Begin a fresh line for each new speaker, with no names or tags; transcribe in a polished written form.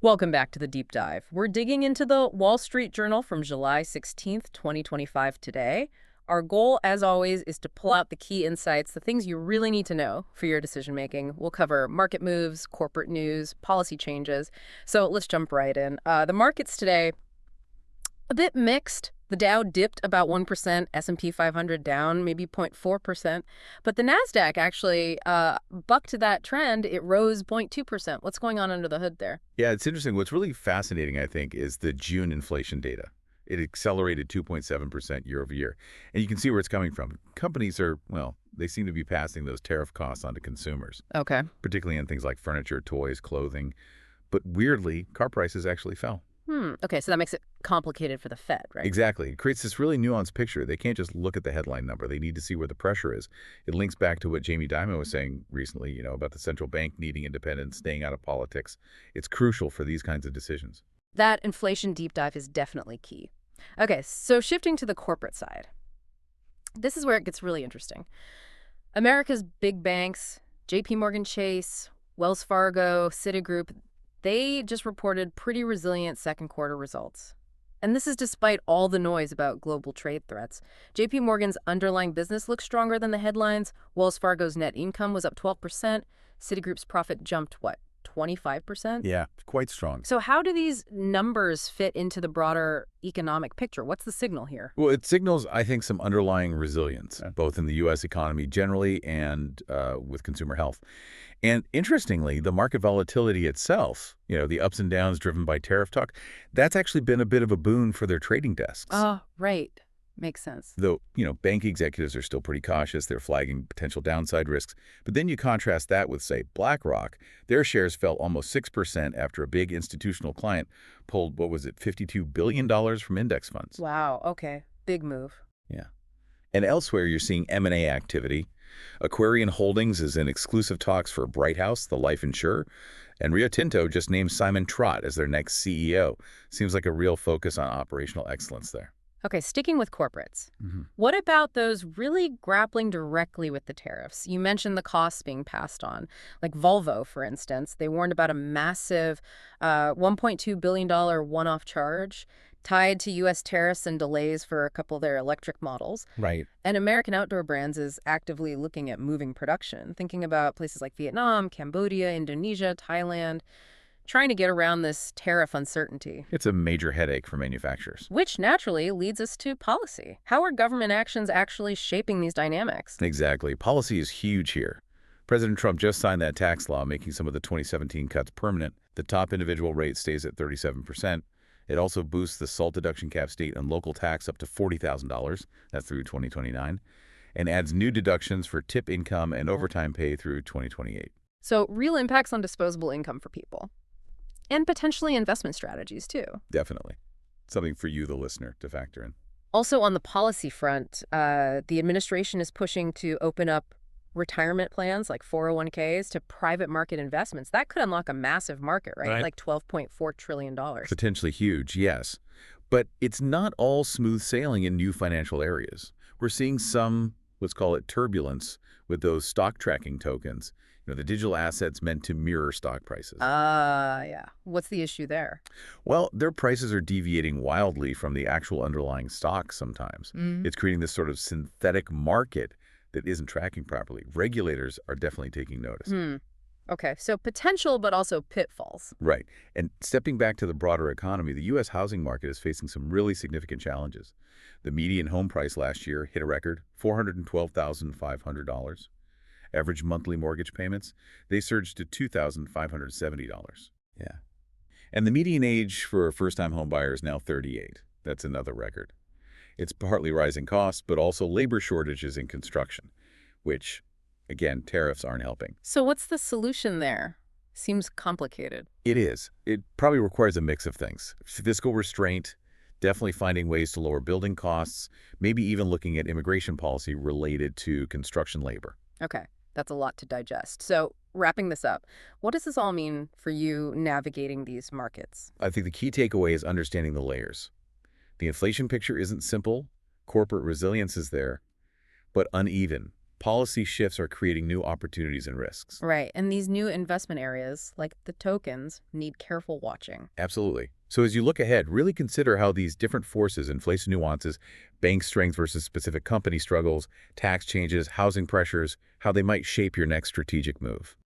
Welcome back to the deep dive. We're digging into the Wall Street Journal from July 16th, 2025 today. Our goal, as always, is to pull out the key insights, the things you really need to know for your decision making. We'll cover market moves, corporate news, policy changes. So let's jump right in. The markets today, a bit mixed. The Dow dipped about 1%, S&P 500 down maybe 0.4%, but the Nasdaq actually bucked that trend. It rose 0.2%. What's going on under the hood there?
Yeah, it's interesting. What's really fascinating, I think, is the June inflation data. It accelerated 2.7% year over year. And you can see where it's coming from. Companies are, well, they seem to be passing those tariff costs on to consumers,
Okay.
particularly in things like furniture, toys, clothing. But weirdly, car prices actually fell.
Okay, so that makes it complicated for the Fed, right?
Exactly. It creates this really nuanced picture. They can't just look at the headline number. They need to see where the pressure is. It links back to what Jamie Dimon was saying recently, about the central bank needing independence, staying out of politics. It's crucial for these kinds of decisions.
That inflation deep dive is definitely key. Okay, so shifting to the corporate side. This is where it gets really interesting. America's big banks, JPMorgan Chase, Wells Fargo, Citigroup, they just reported pretty resilient second quarter results. And this is despite all the noise about global trade threats. JPMorgan's underlying business looks stronger than the headlines. Wells Fargo's net income was up 12%. Citigroup's profit jumped, what, 25%?
Yeah, quite strong.
So how do these numbers fit into the broader economic picture? What's the signal here?
Well, it signals, I think, some underlying resilience, both in the U.S. economy generally and with consumer health. And interestingly, the market volatility itself, the ups and downs driven by tariff talk, that's actually been a bit of a boon for their trading desks.
Oh, right. Makes sense.
Though, bank executives are still pretty cautious. They're flagging potential downside risks. But then you contrast that with, say, BlackRock. Their shares fell almost 6% after a big institutional client pulled, what was it, $52 billion from index funds.
Wow. Okay. Big move.
Yeah. And elsewhere, you're seeing M&A activity. Aquarian Holdings is in exclusive talks for Brighthouse, the life insurer, and Rio Tinto just named Simon Trott as their next CEO. Seems like a real focus on operational excellence there.
Okay, sticking with corporates. What about those really grappling directly with the tariffs? You mentioned the costs being passed on. Like Volvo, for instance, they warned about a massive $1.2 billion one-off charge tied to U.S. tariffs and delays for a couple of their electric models.
Right.
And American Outdoor Brands is actively looking at moving production, thinking about places like Vietnam, Cambodia, Indonesia, Thailand, trying to get around this tariff uncertainty.
It's a major headache for manufacturers.
Which naturally leads us to policy. How are government actions actually shaping these dynamics?
Exactly. Policy is huge here. President Trump just signed that tax law, making some of the 2017 cuts permanent. The top individual rate stays at 37%. It also boosts the SALT deduction cap state and local tax up to $40,000. That's through 2029. And adds new deductions for tip income and overtime pay through 2028.
So real impacts on disposable income for people. And potentially investment strategies, too.
Definitely. Something for you, the listener, to factor in.
Also, on the policy front, the administration is pushing to open up retirement plans like 401ks to private market investments. That could unlock a massive market, right? Like $12.4 trillion.
Potentially huge, yes. But it's not all smooth sailing in new financial areas. We're seeing some, let's call it turbulence, with those stock tracking tokens. The digital assets meant to mirror stock prices.
Yeah. What's the issue there?
Well, their prices are deviating wildly from the actual underlying stock sometimes. It's creating this sort of synthetic market that isn't tracking properly. Regulators are definitely taking notice.
Okay, so potential, but also pitfalls.
Right. And stepping back to the broader economy, the U.S. housing market is facing some really significant challenges. The median home price last year hit a record $412,500. Average monthly mortgage payments, they surged to $2,570. Yeah. And the median age for a first-time home buyer is now 38. That's another record. It's partly rising costs, but also labor shortages in construction, which, again, tariffs aren't helping.
So what's the solution there? Seems complicated.
It is. It probably requires a mix of things. Fiscal restraint, definitely finding ways to lower building costs, maybe even looking at immigration policy related to construction labor.
Okay. That's a lot to digest. So wrapping this up, what does this all mean for you navigating these markets?
I think the key takeaway is understanding the layers. The inflation picture isn't simple. Corporate resilience is there, but uneven. Policy shifts are creating new opportunities and risks.
Right, and these new investment areas, like the tokens, need careful watching.
Absolutely. So as you look ahead, really consider how these different forces, inflation nuances, bank strength versus specific company struggles, tax changes, housing pressures, how they might shape your next strategic move.